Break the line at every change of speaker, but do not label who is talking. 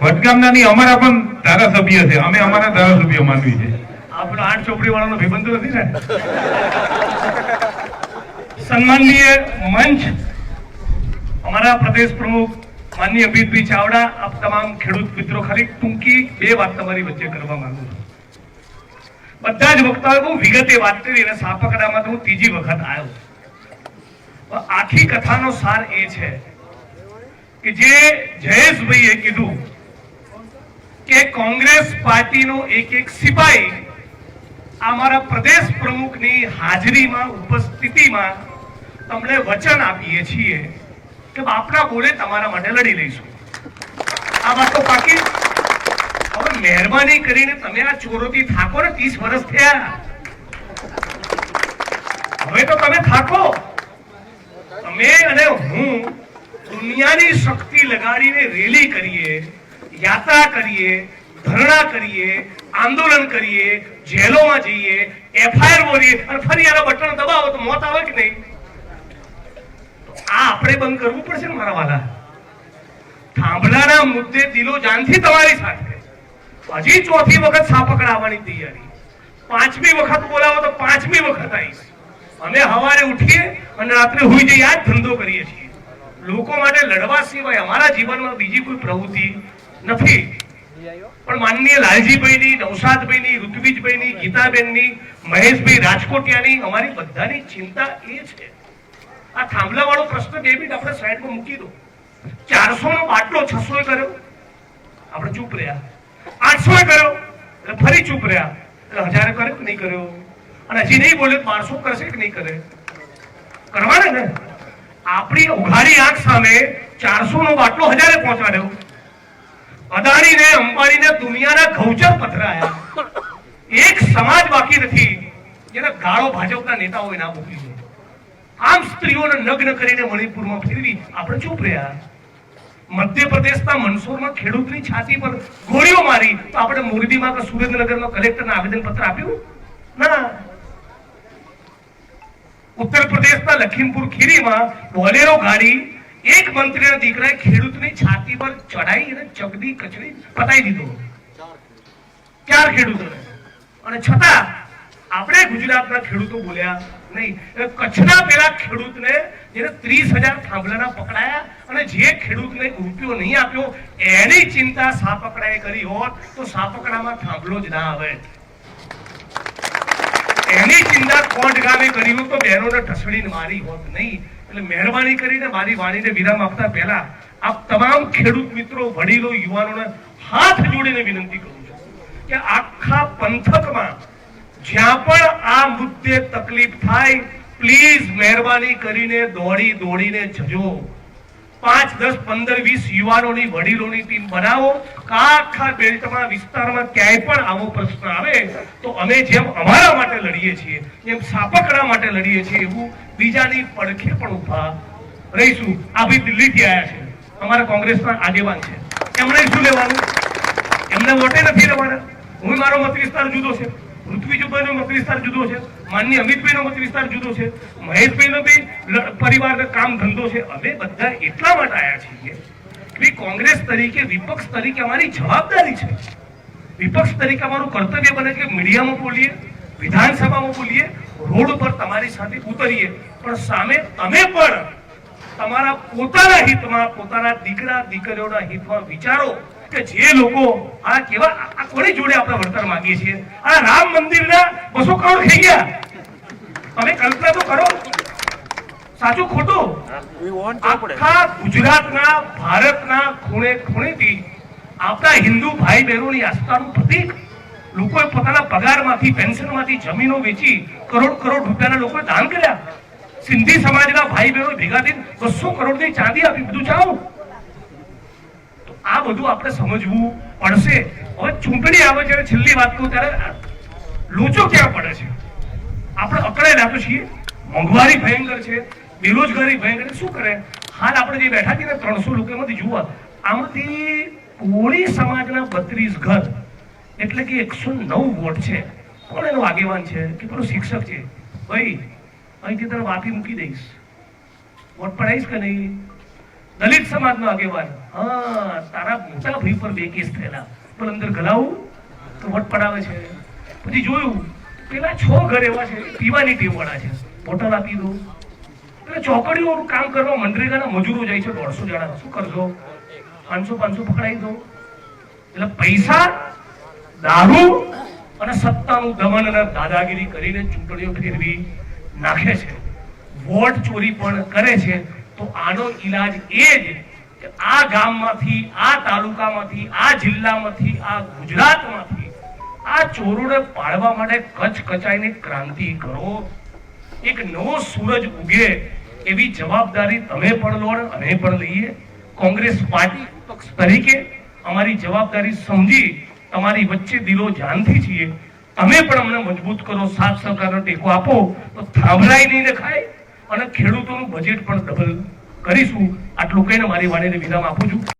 ભટગામના ની અમારા પણ ધારાસભ્ય છે, અમે અમારા ધારાસભ્ય માનવી છે.
આપણો 8 ચોપડી વાળાનો વિબંધ નથી ને. સન્માનનીય મંચ, અમારા પ્રદેશ પ્રમુખ માનનીય અમિતભાઈ ચાવડા, આપ તમામ ખેડૂત મિત્રો, ખાલી ટૂંકી બે વાત તમારી વચ્ચે કરવા માંગુ છું. બધા જ વક્તાઓએ બહુ વિગતે વાત કરી અને સાપકડામાં તો હું ત્રીજી વખત આવ્યો. આખી કથાનો સાર એ છે કે જે જયેશભાઈએ કીધું કે કોંગ્રેસ પાર્ટીનો એક એક સિપાહી અમારા પ્રદેશ પ્રમુખની હાજરીમાં, ઉપસ્થિતિમાં તમને વચન આપીએ છીએ કે બાપના બોલે તમારા માટે લડી લઈશું. આ વાત તો પાકી. હવે મહેરબાની કરીને તમે આ ચોરોથી થાકો ને, 30 વર્ષ થયા, હવે તો તમે થાકો. તમે અને હું દુનિયાની શક્તિ લગાડીને રેલી કરીએ, યાત્રા કરીએ, ધરણા કરીએ, આંદોલન કરીએ, જેલોમાં જઈએ, એફઆઈઆર બોલીએ અને ફરી આના બટન દબાવો તો મોત આવે કે નહીં? આ આપણે બંધ કરવું પડશે ને મારા વાલા. થાંભલાના મુદ્દે દિલો જાનથી તમારી સાથે હજી ચોથી વખત સાપકડા આવવાની તૈયારી. 5મી વખત બોલાવો તો 5મી વખત આવીશ. અમે સવારે ઉઠીએ અને રાત્રે હુઈ જઈએ, આ જ ધંધો કરીએ છીએ. લોકો માટે લડવા સિવાય અમારા જીવનમાં બીજી કોઈ પ્રવૃત્તિ નથી. પણ માનનીય લાલજીભાઈની, નૌશાદભાઈની, ઋત્વિજભાઈની, ગીતાબેનની, મહેશભાઈ રાજકોટિયાની, અમારી બધાની ચિંતા એ છે. આ થાંભલા વાળો પ્રશ્ન 2 મિનિટ આપણે સાઈડમાં મૂકી દો. 400 નો બાટલો 600 કર્યો, આપણે ચૂપ રહ્યા. 800 કર્યો એટલે ફરી ચૂપ રહ્યા. એટલે 1000 કર્યો કે નહીં કર્યો? અને હજી નહીં બોલે 1200 કરશે કે નહીં કરે? કરવાને ને. આપણી ઉઘાડી આંખ સામે 400 નો બાટલો 1000 પહોંચાડ્યો. અદાણી ને, અંબાણી ને દુનિયાના ગૌચર પથરાયા. એક સમાજ બાકી નથી જેને ગાળો ભાજપના નેતાઓએ ના મોકલી છે. આમ સ્ત્રીઓને નગ્ન કરીને મણિપુરમાં ફેરવી આપણે ચૂપ રહ્યા. મધ્યપ્રદેશના મંદસૌરમાં ખેડૂતની છાતી પર ગોળીઓ મારી તો આપણે મોરબીમાં કે સુરેન્દ્રનગરમાં કલેક્ટરને આવેદન પત્ર આપ્યું ના. ઉત્તર પ્રદેશના લખીમપુર ખીરીમાં બોલેરો ગાડી એક મંત્રીના દીકરાએ ખેડૂતની છાતી પર ચડાઈ અને ચગડી કચડી પતાઈ દીધો. 4 ખેડૂતોને. અને છતાં આપણે ગુજરાતના ખેડૂતો બોલ્યા નહીં. કચ્છના પેલા ખેડૂતને જેને 30,000 થાંભલાના પકડાયા અને જે ખેડૂતને રૂપિયો નહીં આપ્યો એની ચિંતા સાપકડાએ કરી હોત તો સાપકડામાં થાંભલો જ ના આવે. એની ચિંતા કોટ ગામે કરી હોત તો બહેનોને ઠસડીને મારી હોત નહીં. એટલે મહેરબાની કરીને મારી વાણીને વિરામ આપતા પહેલા આપ તમામ ખેડૂત મિત્રો, વડીલો, યુવાનોને હાથ જોડીને વિનંતી કરું છું કે આખા પંથકમાં જ્યાં પણ આ મુદ્દે તકલીફ થાય, પ્લીઝ મહેરબાની કરીને દોડીને જજો. 5, 10, 15, 20 યુવાનોની, વડીલોની ટીમ બનાવો. આખા બેલ્ટમાં, વિસ્તારમાં ક્યાંય પણ આવો પ્રશ્ન આવે તો અમે જેમ અમારા માટે લડીએ છીએ, એમ સાપકડા માટે લડીએ છીએ, એવું બીજાની પડખે પણ ઉભા રહીશું. આ ભાઈ દિલ્હીથી આવ્યા છે, અમારા કોંગ્રેસના આગેવાન છે. એમણે શું લેવાનું? એમને વોટે નથી લેવાના. હું, મારો મત વિસ્તાર જુદો છે, ઋત્વિજભાઈનો મત વિસ્તાર જુદો છે, માનનીય અમિતભાઈનો મત વિસ્તાર જુદો છે, મહેશભાઈનો બી પરિવારનો કામ ધંધો છે. અમે બધા એટલા માટે આવ્યા છીએ કે કોંગ્રેસ તરીકે, વિપક્ષ તરીકે અમારી જવાબદારી છે. વિપક્ષ તરીકે અમારું કર્તવ્ય બને કે મીડિયામાં બોલીએ, વિધાનસભામાં બોલીએ, રોડ પર તમારી સાથે ઉતરીએ, પણ સામે તમે પણ તમારા પોતાના હિતમાં, પોતાના દીકરા દીકરીઓના હિતમાં વિચારો કે જે લોકો આ કેવા, આ કોની જોડે આપણે વળતર માંગીએ છીએ? આ રામ મંદિરના 200 કરોડ થઈ ગયા. તમે કલ્પના તો કરો, સાચું ખોટું? આખા ગુજરાતના, ભારતના ખૂણે ખૂણેથી આપણા હિન્દુ ભાઈ બહેનોની આસ્થાનું પ્રતીક લોકોએ પોતાના પગારમાંથી, પેન્શનમાંથી જમીનો વેચી કરોડ રૂપિયાના લોકોએ દાન કર્યા. સિંધી સમાજના ભાઈ બહેનો ભેગા થઈને 200 કરોડની ચાંદી આપી. બધું ચાલો, આ બધું આપણે સમજવું પડશે. હવે ચૂંટણી આવે છે, છેલ્લી વાત કહું ત્યારે લોચો ક્યાં પડે છે? આપણે અકળાયેલા તો છીએ. મોંઘવારી ભયંકર છે, બેરોજગારી ભયંકર. શું કરે? હાલ આપણે જે બેઠા છીએ ને 300 લોકો, એમાંથી જુઓ, આમાંથી કોળી સમાજના 32 ઘર એટલે કે 109 વોટ છે. કોણ એનો આગેવાન છે કે પેલો શિક્ષક છે? ભાઈ અહીંથી તને વાપી મૂકી દઈશ, વોટ પડાઈશ કે નહીં? દલિત સમાજનો આગેવાન, હા, તારા મોટા ભાઈ પર 2 કેસ થયેલા, પણ અંદર ગલાવું તો વટ પડાવે છે. પછી જોયું પેલા 6 ઘર એવા છે પીવાની ટેવ વાળા છે, બોટલ આપી દો. એટલે ચોકડીઓનું કામ કરવા મનરેગાના મજૂરો જાય છે 150 જણા, શું કરશો? 500 પકડાઈ દો. એટલે પૈસા, દારૂ અને સત્તાનું દમન અને દાદાગીરી કરીને ચૂંટણીઓ ફેરવી નાખે છે, વોટ ચોરી પણ કરે છે. તો આનો ઈલાજ એ જ કે આ ગામમાંથી, આ તાલુકામાંથી, આ જિલ્લામાંથી, આ ગુજરાતમાંથી આ ચોરોને પાડવા માટે કચ્છ કચાઈને ક્રાંતિ કરો. એક નવો સૂરજ ઉગે એવી જવાબદારી તમે પણ લો અને અમે પણ લઈએ. કોંગ્રેસ પાર્ટી પક્ષ તરીકે અમારી જવાબદારી સમજી તમારી વચ્ચે દિલો જાનથી છીએ. તમે પણ અમને મજબૂત કરો, સાથ સહકારનો ટેકો આપો તો થાંભલાઈ નહીં દેખાય અને ખેડૂતોનું બજેટ પણ ડબલ કરીશું. આટલું કહીને મારી વાણીને વિરામ આપું છું.